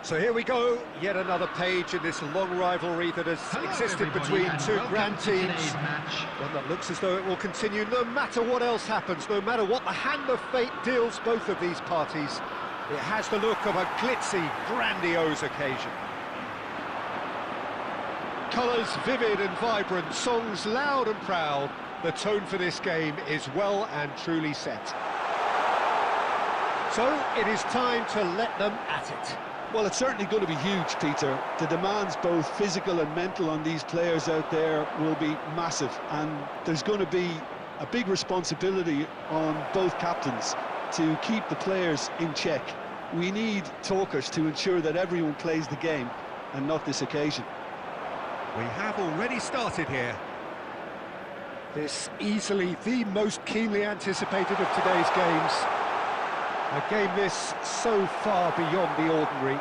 So here we go, yet another page in this long rivalry that has existed between two grand teams. One that looks as though it will continue no matter what else happens, no matter what the hand of fate deals both of these parties. It has the look of a glitzy, grandiose occasion. Colours vivid and vibrant, songs loud and proud. The tone for this game is well and truly set. So it is time to let them at it. Well, it's certainly going to be huge, Peter. The demands, both physical and mental, on these players out there will be massive, and there's going to be a big responsibility on both captains to keep the players in check. We need talkers to ensure that everyone plays the game, and not this occasion. We have already started here. This easily the most keenly anticipated of today's games. A game this so far beyond the ordinary.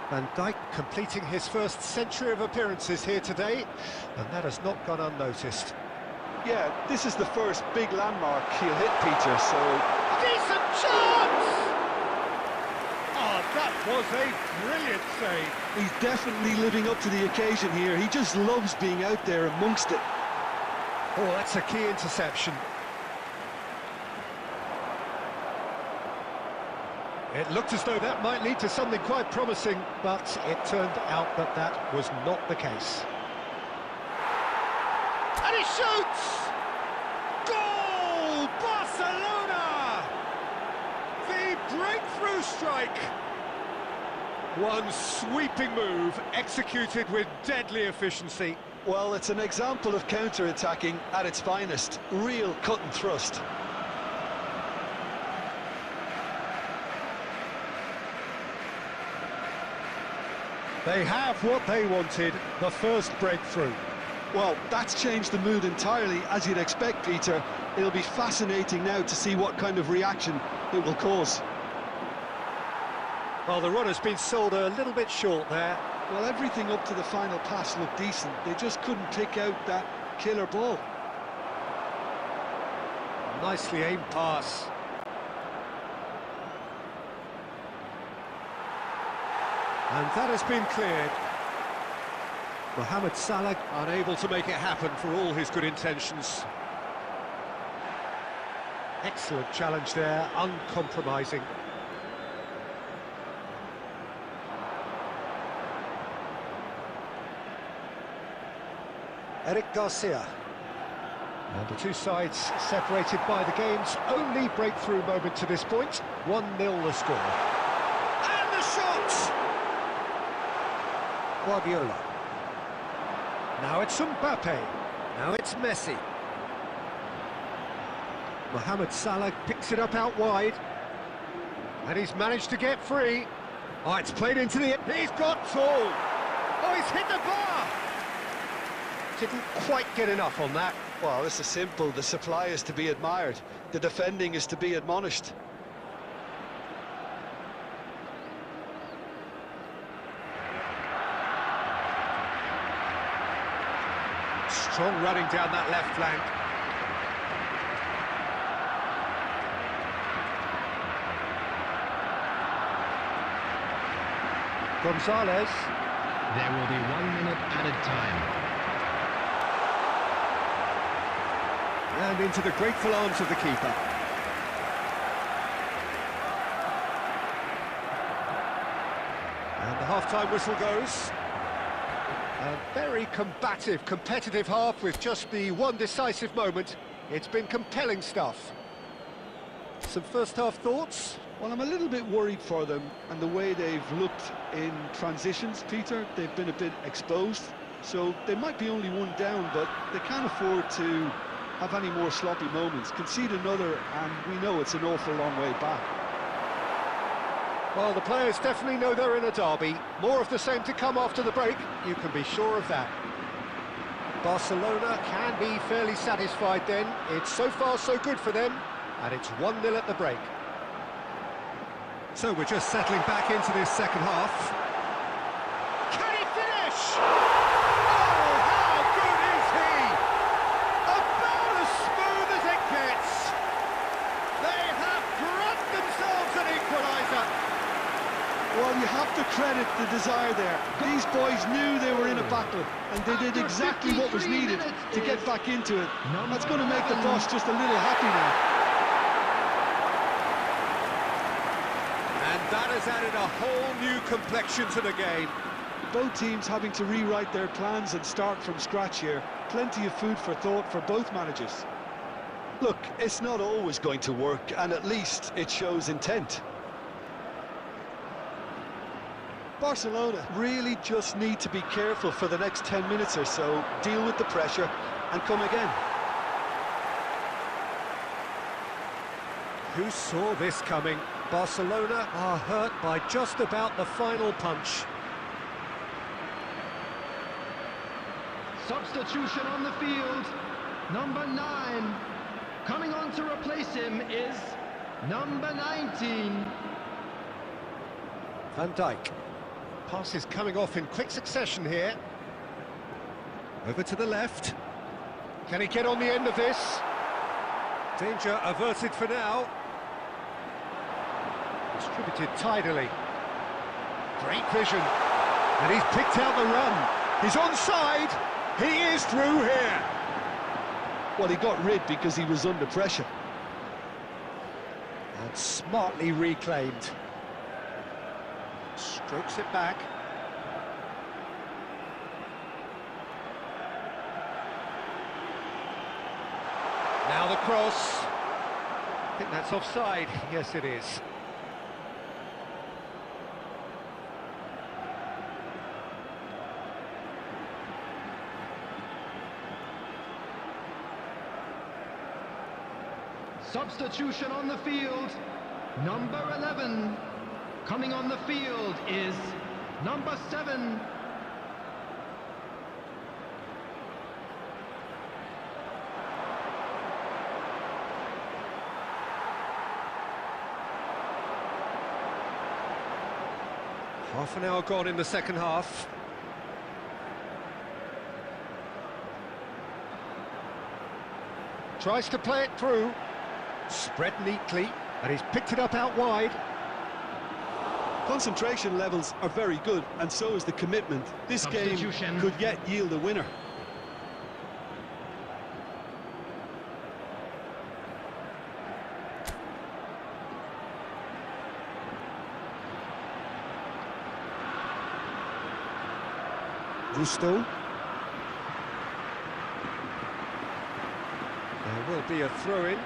Van Dijk completing his first century of appearances here today, and that has not gone unnoticed. Yeah, this is the first big landmark he'll hit, Peter, so... Decent chance! Oh, that was a brilliant save. He's definitely living up to the occasion here. He just loves being out there amongst it. Oh, that's a key interception. It looked as though that might lead to something quite promising, but it turned out that that was not the case. And he shoots! Goal! Barcelona! The breakthrough strike! One sweeping move, executed with deadly efficiency. Well, it's an example of counter-attacking at its finest. Real cut and thrust. They have what they wanted, the first breakthrough. Well, that's changed the mood entirely, as you'd expect, Peter. It'll be fascinating now to see what kind of reaction it will cause. Well, the run has been sold a little bit short there. Well, everything up to the final pass looked decent. They just couldn't pick out that killer ball. Nicely aimed pass. And that has been cleared. Mohamed Salah unable to make it happen for all his good intentions. Excellent challenge there, uncompromising. Eric Garcia. And the two sides separated by the game's only breakthrough moment to this point. 1-0 the score. And the shot! Guardiola. Now it's Mbappe. Now it's Messi. Mohamed Salah picks it up out wide. And he's managed to get free. Oh, it's played into the... He's got tall! Oh, he's hit the bar! Didn't quite get enough on that. Well, this is simple. The supply is to be admired. The defending is to be admonished. Strong running down that left flank. Gonzalez. There will be 1 minute added time. And into the grateful arms of the keeper. And the half-time whistle goes. A very combative, competitive half with just the one decisive moment. It's been compelling stuff. Some first-half thoughts? Well, I'm a little bit worried for them and the way they've looked in transitions, Peter. They've been a bit exposed, so they might be only one down, but they can't afford to have any more sloppy moments. Concede another, and we know it's an awful long way back. Well, the players definitely know they're in a derby. More of the same to come after the break, you can be sure of that. Barcelona can be fairly satisfied then. It's so far so good for them, and it's 1-0 at the break. So we're just settling back into this second half. Can he finish? Oh, how good is he? About as smooth as it gets. They have grabbed themselves an equaliser. Well, you have to credit the desire there. These boys knew they were in a battle, and they did exactly what was needed to get back into it. That's going to make the boss just a little happy now. And that has added a whole new complexion to the game. Both teams having to rewrite their plans and start from scratch here. Plenty of food for thought for both managers. Look, it's not always going to work, and at least it shows intent. Barcelona really just need to be careful for the next 10 minutes or so, deal with the pressure and come again. Who saw this coming? Barcelona are hurt by just about the final punch. Substitution on the field. Number 9. Coming on to replace him is number 19. Van Dijk. Passes coming off in quick succession here. Over to the left. Can he get on the end of this? Danger averted for now. Distributed tidily. Great vision. And he's picked out the run. He's onside. He is through here. Well, he got rid because he was under pressure. And smartly reclaimed. Strokes it back. Now the cross. I think that's offside. Yes, it is. Substitution on the field. Number 11. Coming on the field is number 7. Half an hour gone in the second half. Tries to play it through. Spread neatly, and he's picked it up out wide. Concentration levels are very good, and so is the commitment. This game could yet yield a winner. Gusto. There will be a throw-in.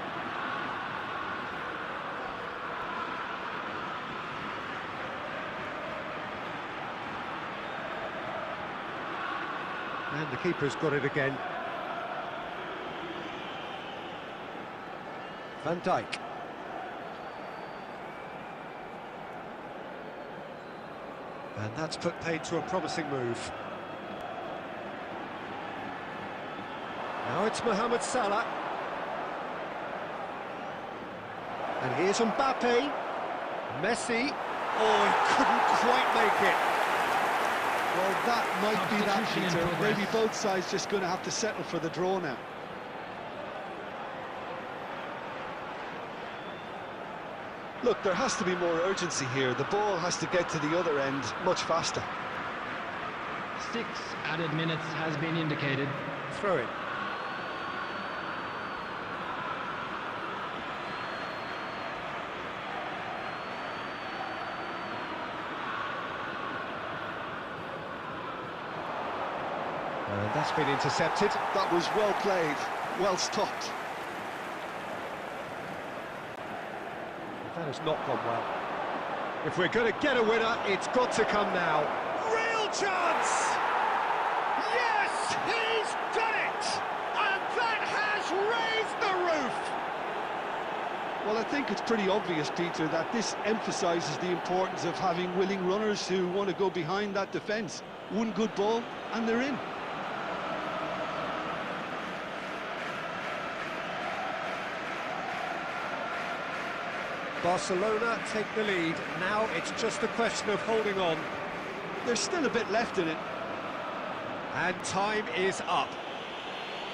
And the keeper's got it again. Van Dijk. And that's put paid to a promising move. Now it's Mohamed Salah. And here's Mbappe. Messi. Oh, he couldn't quite make it. Well, that might be that, Peter. Maybe both sides just going to have to settle for the draw now. Look, there has to be more urgency here. The ball has to get to the other end much faster. 6 added minutes has been indicated. Throw it. And that's been intercepted. That was well played, well stopped. That has not gone well. If we're going to get a winner, it's got to come now. Real chance! Yes, he's done it! And that has raised the roof! Well, I think it's pretty obvious, Peter, that this emphasises the importance of having willing runners who want to go behind that defence. One good ball, and they're in. Barcelona take the lead. Now it's just a question of holding on. There's still a bit left in it. And time is up.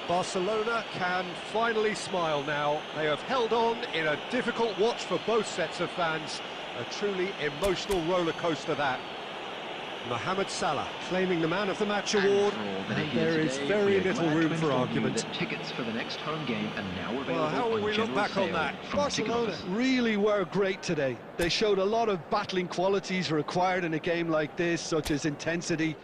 Barcelona can finally smile now. They have held on in a difficult watch for both sets of fans. A truly emotional roller coaster, that. Mohamed Salah claiming the Man of the Match award. There is very little room for argument. Tickets for the next home game are now available. Well, how will we look back on that? Barcelona really were great today. They showed a lot of battling qualities required in a game like this, such as intensity.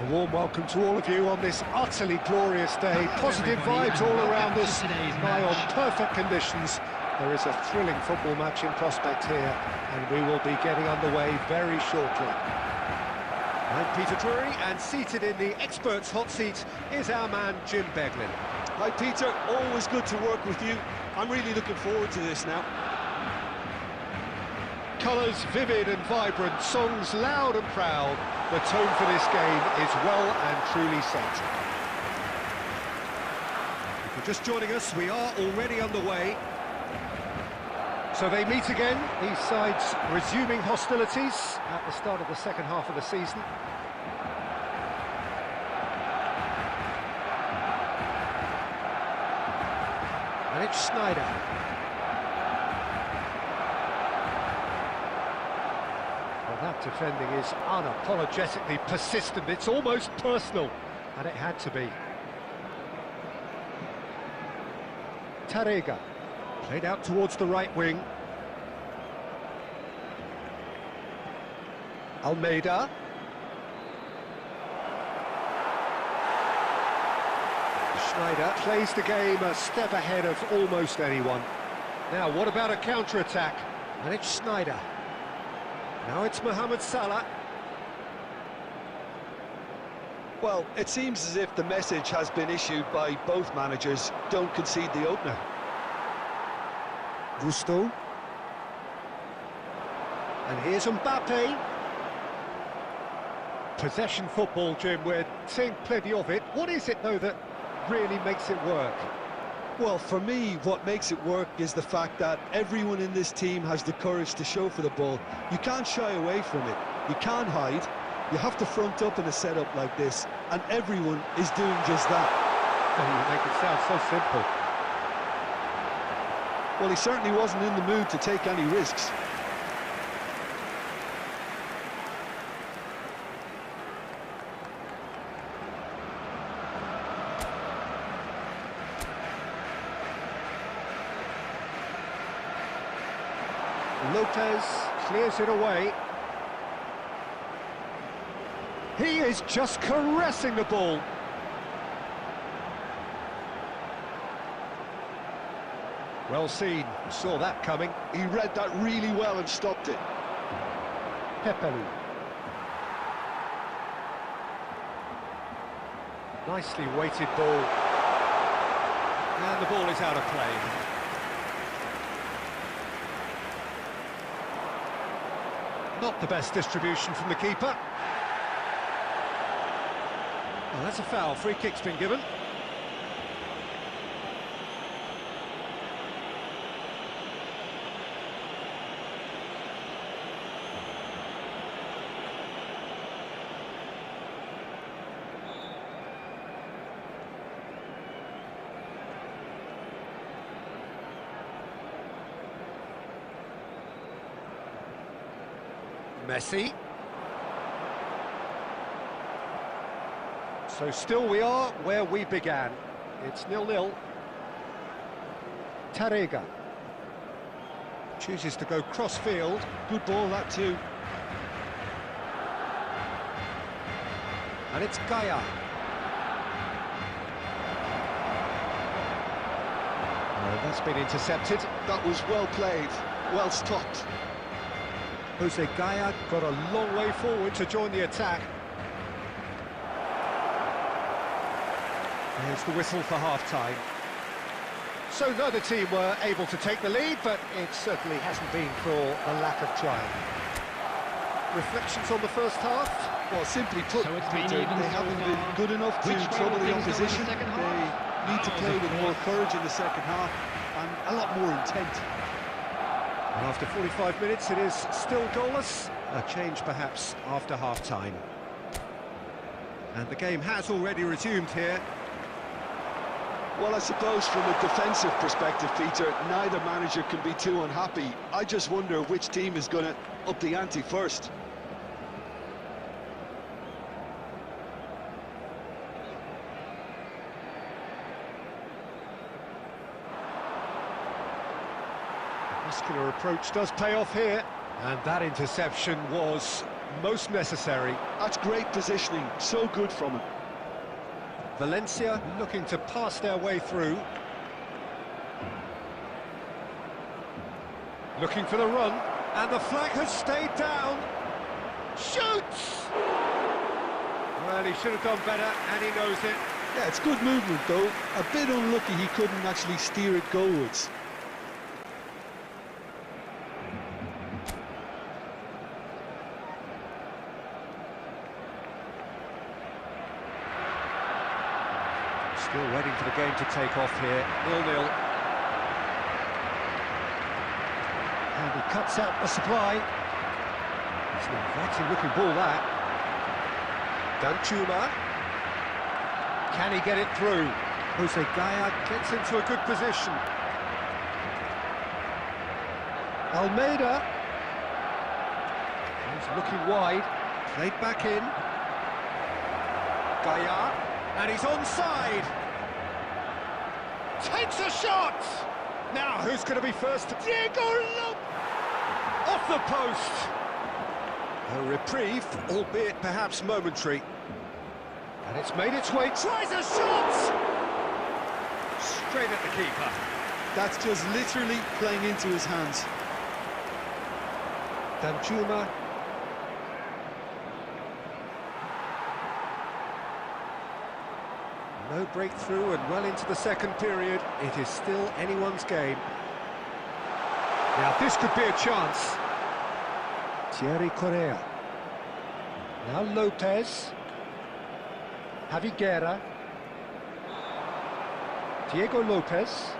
A warm welcome to all of you on this utterly glorious day. Positive vibes all around us, nigh on perfect conditions. There is a thrilling football match in prospect here, and we will be getting underway very shortly. I'm Peter Drury, and seated in the experts' hot seat is our man Jim Beglin. Hi Peter, always good to work with you. I'm really looking forward to this now. Colours vivid and vibrant, songs loud and proud. The tone for this game is well and truly set. If you're just joining us, we are already underway. So they meet again, these sides resuming hostilities at the start of the second half of the season. And it's Schneider. That defending is unapologetically persistent. It's almost personal, and it had to be. Tarega played out towards the right wing. Almeida. Schneider plays the game a step ahead of almost anyone. Now, what about a counter-attack? And it's Schneider. Now it's Mohamed Salah. Well, it seems as if the message has been issued by both managers: don't concede the opener. Gusto. And here's Mbappe. Possession football, Jim, we're seeing plenty of it. What is it, though, that really makes it work? Well, for me, what makes it work is the fact that everyone in this team has the courage to show for the ball. You can't shy away from it. You can't hide. You have to front up in a setup like this, and everyone is doing just that. Oh, you make it sound so simple. Well, he certainly wasn't in the mood to take any risks. Lopez clears it away. He is just caressing the ball. Well seen, saw that coming. He read that really well and stopped it. Pepelu. Nicely weighted ball. And the ball is out of play. Not the best distribution from the keeper. Well, that's a foul. Free kick's been given. Messi. So still we are where we began. It's 0-0. Tarega chooses to go cross-field. Good ball, that too. And it's Gaia. Oh, that's been intercepted. That was well played, well stopped. Jose Gaia got a long way forward to join the attack. There's the whistle for half-time. So neither team were able to take the lead, but it certainly hasn't been for a lack of trying. Reflections on the first half? Well, simply put, So it's Peter, been even they so haven't far. been good enough to Which way trouble will the things go in the opposition. second half? They need to play with more courage in the second half and a lot more intent. And after 45 minutes, it is still goalless. A change, perhaps, after half-time. And the game has already resumed here. Well, I suppose from a defensive perspective, Peter, neither manager can be too unhappy. I just wonder which team is going to up the ante first. Muscular approach does pay off here. And that interception was most necessary. That's great positioning, so good from him. Valencia looking to pass their way through. Looking for the run, and the flag has stayed down. Shoots! Well, he should have done better, and he knows it. Yeah, it's good movement, though. A bit unlucky he couldn't actually steer it goalwards. Still waiting for the game to take off here, 0-0. And he cuts out the supply. It's an inviting looking ball, that. Danchuma. Can he get it through? Jose Gaia gets into a good position. Almeida. He's looking wide. Played back in. Gaia. And he's onside. Takes a shot! Now, who's going to be first? Diego Lopez! Off the post! A reprieve, albeit perhaps momentary. And it's made its way, tries a shot! Straight at the keeper. That's just literally playing into his hands. Danjuma. No breakthrough and well into the second period. It is still anyone's game. Now this could be a chance. Thierry Correa. Now Lopez. Javi Guerra. Diego Lopez.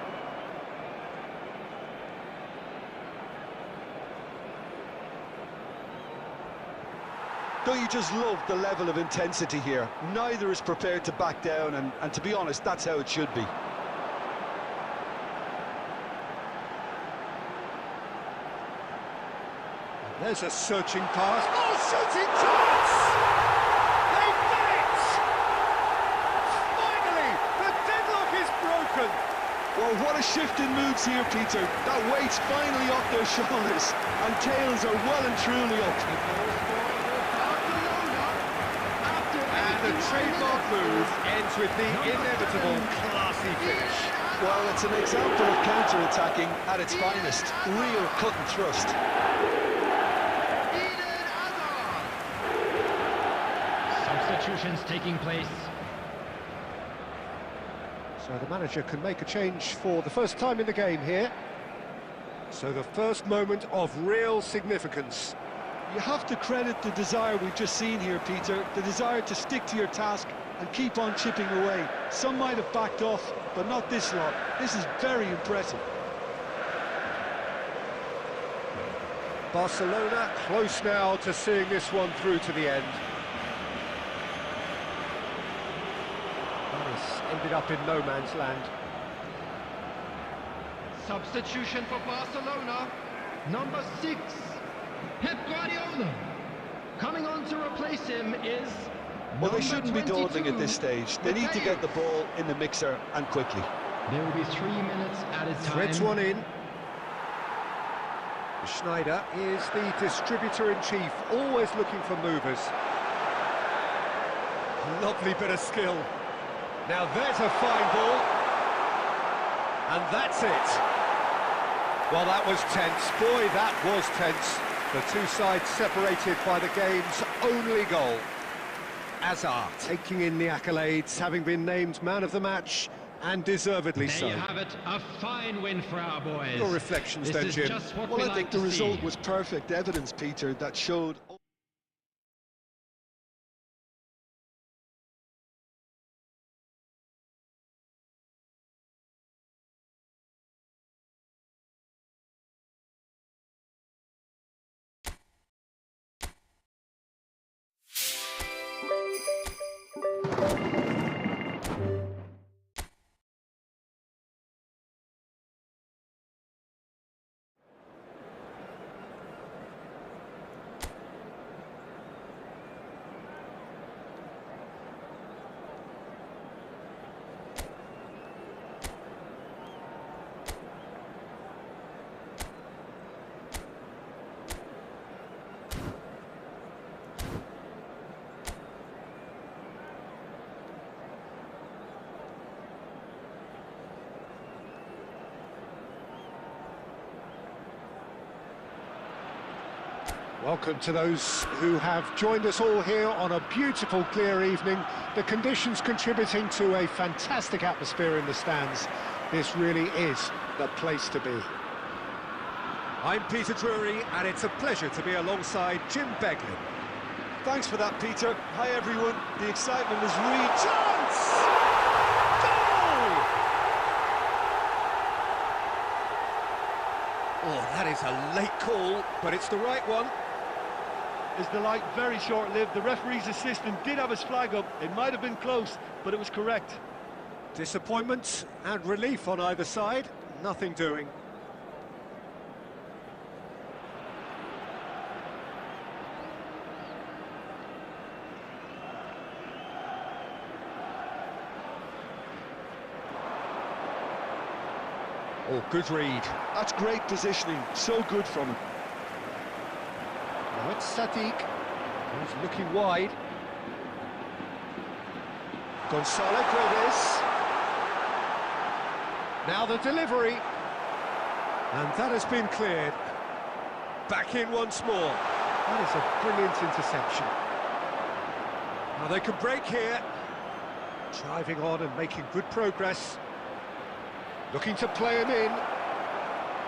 Don't you just love the level of intensity here? Neither is prepared to back down, and to be honest, that's how it should be. There's a searching pass. Oh, shooting chance! They've done it! Finally, the deadlock is broken. Well, what a shift in moods here, Peter. That weight's finally off their shoulders, and tails are well and truly up. The trademark move ends with the inevitable classy finish. Well, it's an example of counter-attacking at its finest. Real cut and thrust. Substitutions taking place. So the manager can make a change for the first time in the game here. So the first moment of real significance. You have to credit the desire we've just seen here, Peter, the desire to stick to your task and keep on chipping away. Some might have backed off, but not this lot. This is very impressive. Barcelona close now to seeing this one through to the end. This ended up in no man's land. Substitution for Barcelona, number 6, Pep Guardiola. Coming on to replace him is Well, they number shouldn't be 22, dawdling at this stage. They need to get the ball in the mixer and quickly. There will be 3 minutes at a time. Threads one in. Schneider is the distributor-in-chief, always looking for movers. Lovely bit of skill. Now there's a fine ball. And that's it. Well, that was tense. Boy, that was tense. The two sides separated by the game's only goal. Hazard taking in the accolades, having been named man of the match, and deservedly so. There you have it, a fine win for our boys. Your reflections then, Jim? Well, I think the result was perfect evidence, Peter, that showed... Welcome to those who have joined us all here on a beautiful, clear evening. The conditions contributing to a fantastic atmosphere in the stands. This really is the place to be. I'm Peter Drury, and it's a pleasure to be alongside Jim Beglin. Thanks for that, Peter. Hi, everyone. The excitement is really... Chance! Goal! Oh, that is a late call, but it's the right one. Is the light very short-lived? The referee's assistant did have his flag up. It might have been close, but it was correct. Disappointment and relief on either side. Nothing doing. Oh, good read. That's great positioning. So good from him. Now it's Sadiq, who's looking wide. Gonzalo Guedes. Now the delivery. And that has been cleared. Back in once more. That is a brilliant interception. Now they can break here. Driving on and making good progress. Looking to play him in.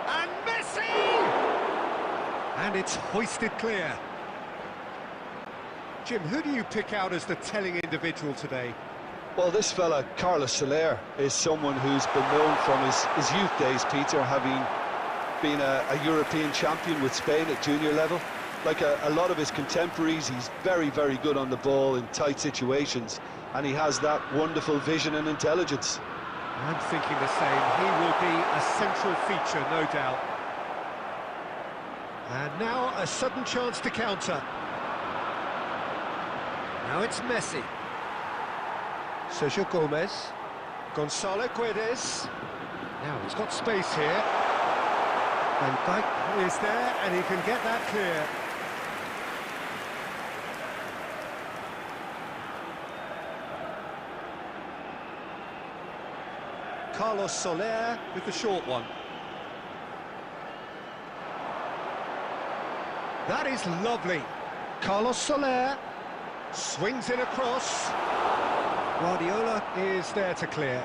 And Messi! And it's hoisted clear. Jim, who do you pick out as the telling individual today? Well, this fella, Carlos Soler, is someone who's been known from his youth days, Peter, having been a European champion with Spain at junior level. Like a lot of his contemporaries, he's very, very good on the ball in tight situations, and he has that wonderful vision and intelligence. I'm thinking the same. He will be a central feature, no doubt. And now a sudden chance to counter. Now it's Messi. Sergio Gomez. Gonzalo Guedes. Now he's got space here. Van Dijk is there, and he can get that clear. Carlos Soler with the short one. That is lovely. Carlos Soler swings it across. Guardiola is there to clear.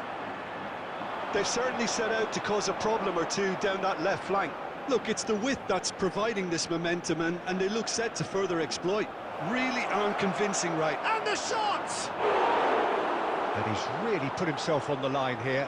They've certainly set out to cause a problem or two down that left flank. Look, it's the width that's providing this momentum, and they look set to further exploit. Really aren't convincing, right? And the shot! And he's really put himself on the line here.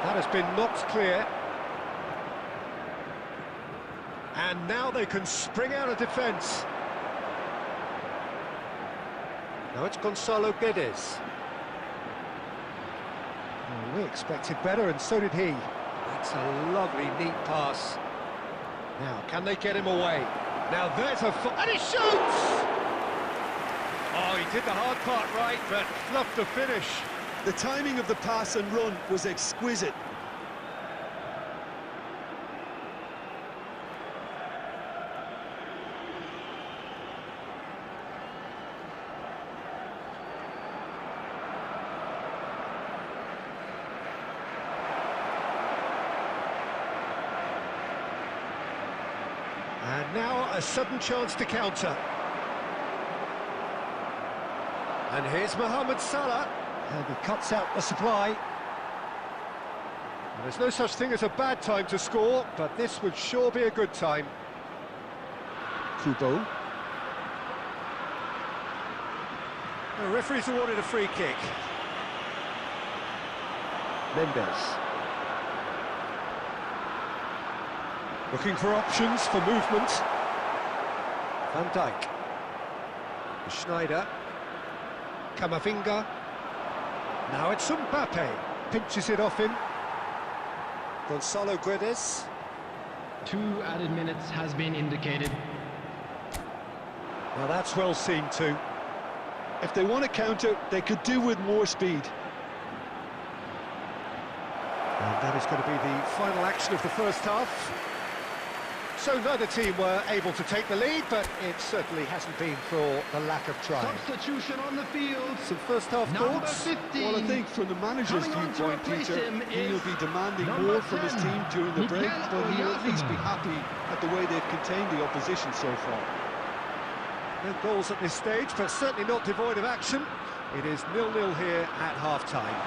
That has been knocked clear. And now they can spring out of defence. Now it's Gonzalo Guedes. Well, we expected better, and so did he. That's a lovely, neat pass. Now, can they get him away? Now there's a... and he shoots! Oh, he did the hard part right, but fluffed the finish. The timing of the pass and run was exquisite. And now a sudden chance to counter. And here's Mohamed Salah. And he cuts out the supply. And there's no such thing as a bad time to score, but this would sure be a good time. Kubo. The referee's awarded a free kick. Mendes. Looking for options for movement. Van Dijk. Schneider. Camavinga. Now it's Mbappe. Pinches it off him. Gonzalo Guedes. 2 added minutes has been indicated. Well, that's well seen too. If they want to counter, they could do with more speed. And that is going to be the final action of the first half. So neither team were able to take the lead, but it certainly hasn't been for the lack of trying. Substitution on the field. Some first half Number thoughts? 15. Well, I think from the manager's Coming on to viewpoint, replace Peter, him he'll is be demanding number more from his 10, team during the break, Miguel but he'll at least be Oyarzabal. happy at the way they've contained the opposition so far. No goals at this stage, but certainly not devoid of action. It is 0-0 here at half-time.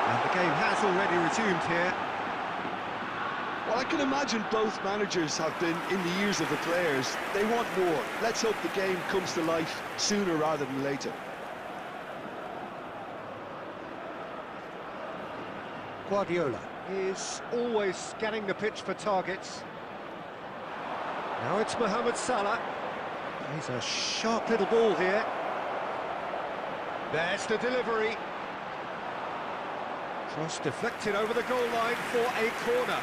And the game has already resumed here. Well, I can imagine both managers have been in the ears of the players. They want more. Let's hope the game comes to life sooner rather than later. Guardiola is always scanning the pitch for targets. Now it's Mohamed Salah. He's a sharp little ball here. There's the delivery. Cross deflected over the goal line for a corner.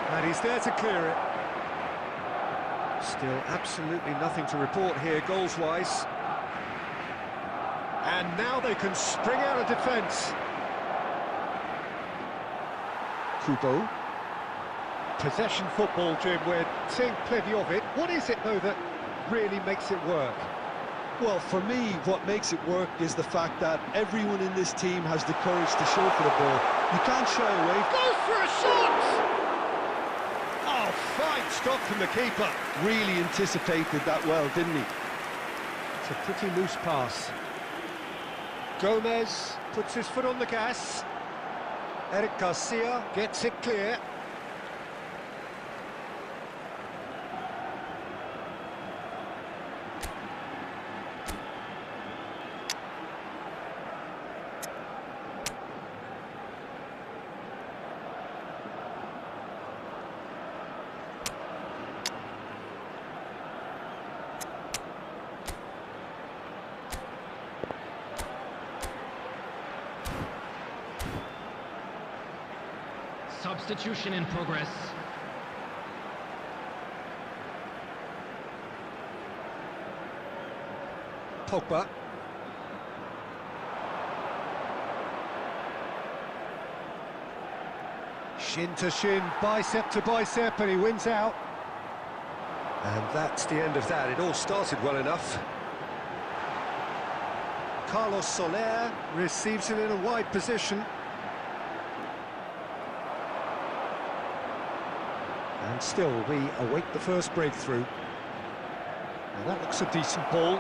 And he's there to clear it. Still absolutely nothing to report here goals-wise. And now they can spring out of defence. Kubo. Possession football, Jim, we're seeing plenty of it. What is it, though, that really makes it work? Well, for me, what makes it work is the fact that everyone in this team has the courage to show for the ball. You can't shy away. Goes for a shot! Oh, fine stop from the keeper. Really anticipated that well, didn't he? It's a pretty loose pass. Gomez puts his foot on the gas. Eric Garcia gets it clear. Substitution in progress. Pogba. Shin to shin, bicep to bicep, and he wins out. And that's the end of that. It all started well enough. Carlos Soler receives it in a wide position. And still, we await the first breakthrough. Now that looks a decent ball.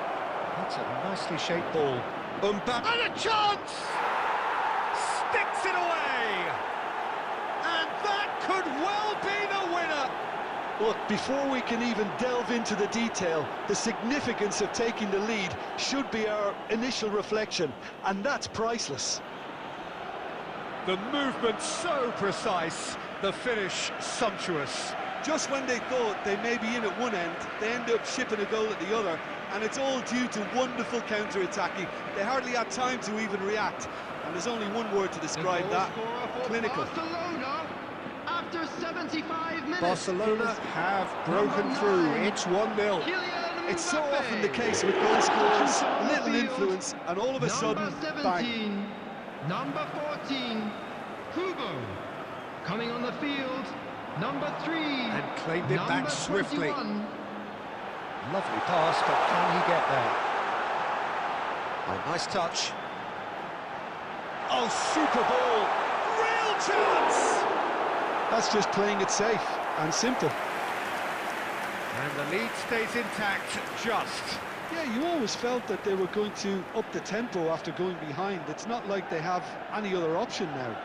That's a nicely shaped ball. Mbappe, and a chance! Sticks it away! And that could well be the winner! Look, before we can even delve into the detail, the significance of taking the lead should be our initial reflection, and that's priceless. The movement so precise, the finish sumptuous. Just when they thought they may be in at one end, they end up shipping a goal at the other, and it's all due to wonderful counter-attacking. They hardly had time to even react, and there's only one word to describe that: clinical. Barcelona, after 75 minutes, Barcelona have broken through. It's 1-0. It's so often the case with goal scorers, little influence, and all of a sudden, bang. Number 14, Hugo, coming on the field. Number 3, and claimed it back swiftly. 21. Lovely pass, but can he get there? Oh, nice touch. Oh, super ball! Real chance! That's just playing it safe and simple. And the lead stays intact, just. Yeah, you always felt that they were going to up the tempo after going behind. It's not like they have any other option now.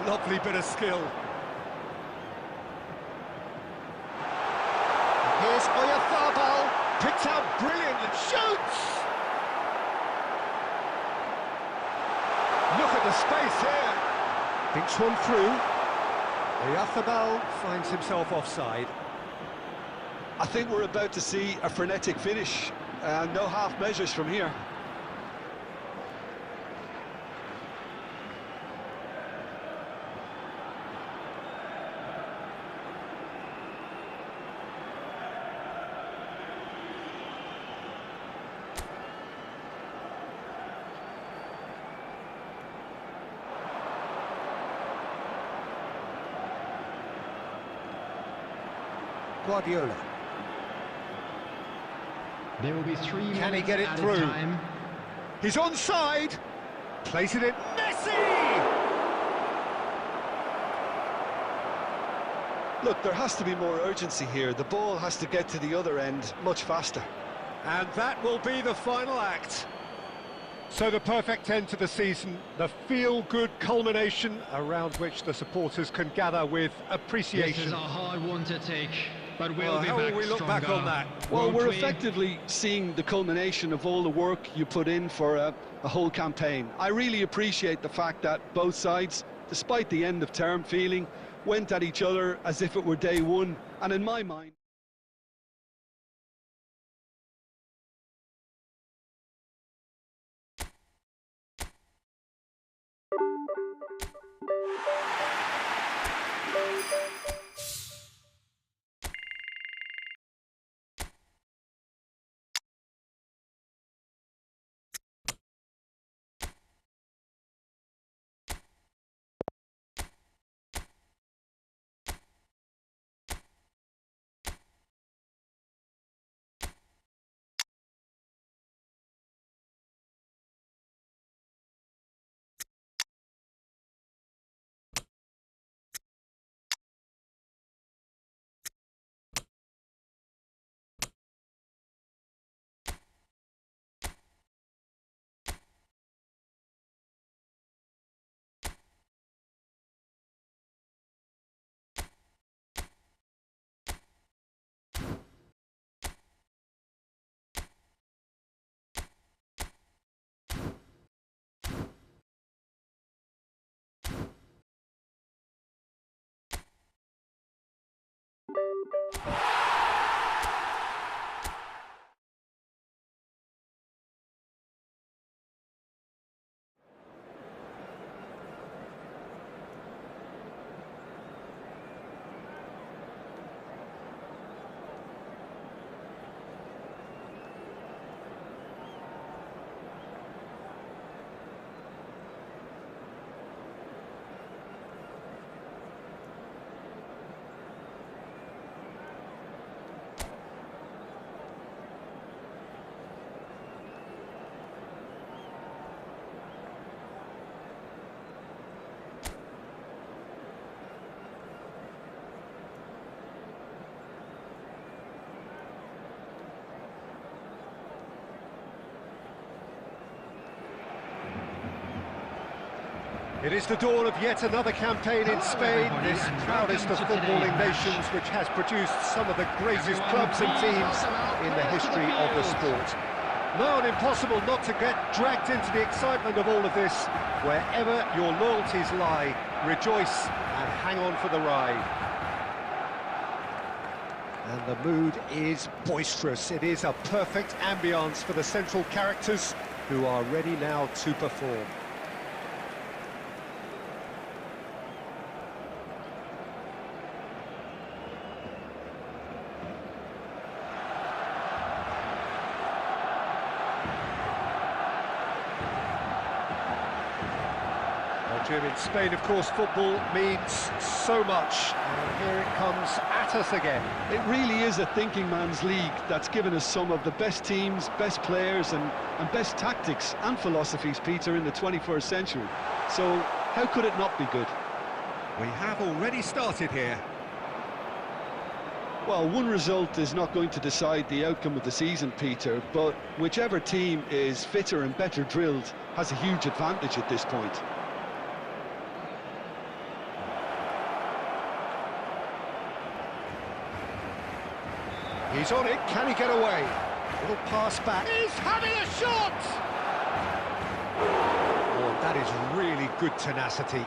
Lovely bit of skill. Here's Oyarzabal, picks out brilliant and shoots! Look at the space here. Thinks one through. Oyarzabal finds himself offside. I think we're about to see a frenetic finish. No half measures from here. Guardiola. There will be 3 minutes. Can he get it added through? Time. He's onside. Plays it in. Messi! Look, there has to be more urgency here. The ball has to get to the other end much faster. And that will be the final act. So the perfect end to the season, the feel-good culmination around which the supporters can gather with appreciation. This is a hard one to take, but we'll be how back will we look stronger. back on that? Well, Won't we're we? effectively seeing the culmination of all the work you put in for a whole campaign. I really appreciate the fact that both sides, despite the end-of-term feeling, went at each other as if it were day one, and in my mind... It is the dawn of yet another campaign in Spain, this proudest of footballing nations, which has produced some of the greatest clubs and teams in the history of the sport. No, and impossible not to get dragged into the excitement of all of this. Wherever your loyalties lie, rejoice and hang on for the ride. And the mood is boisterous. It is a perfect ambience for the central characters who are ready now to perform. Jim, in Spain, of course, football means so much, and here it comes at us again. It really is a thinking man's league that's given us some of the best teams, best players and best tactics and philosophies, Peter, in the 21st century. So how could it not be good? We have already started here. Well, one result is not going to decide the outcome of the season, Peter, but whichever team is fitter and better drilled has a huge advantage at this point. He's on it, can he get away? Little pass back. He's having a shot! Oh, that is really good tenacity.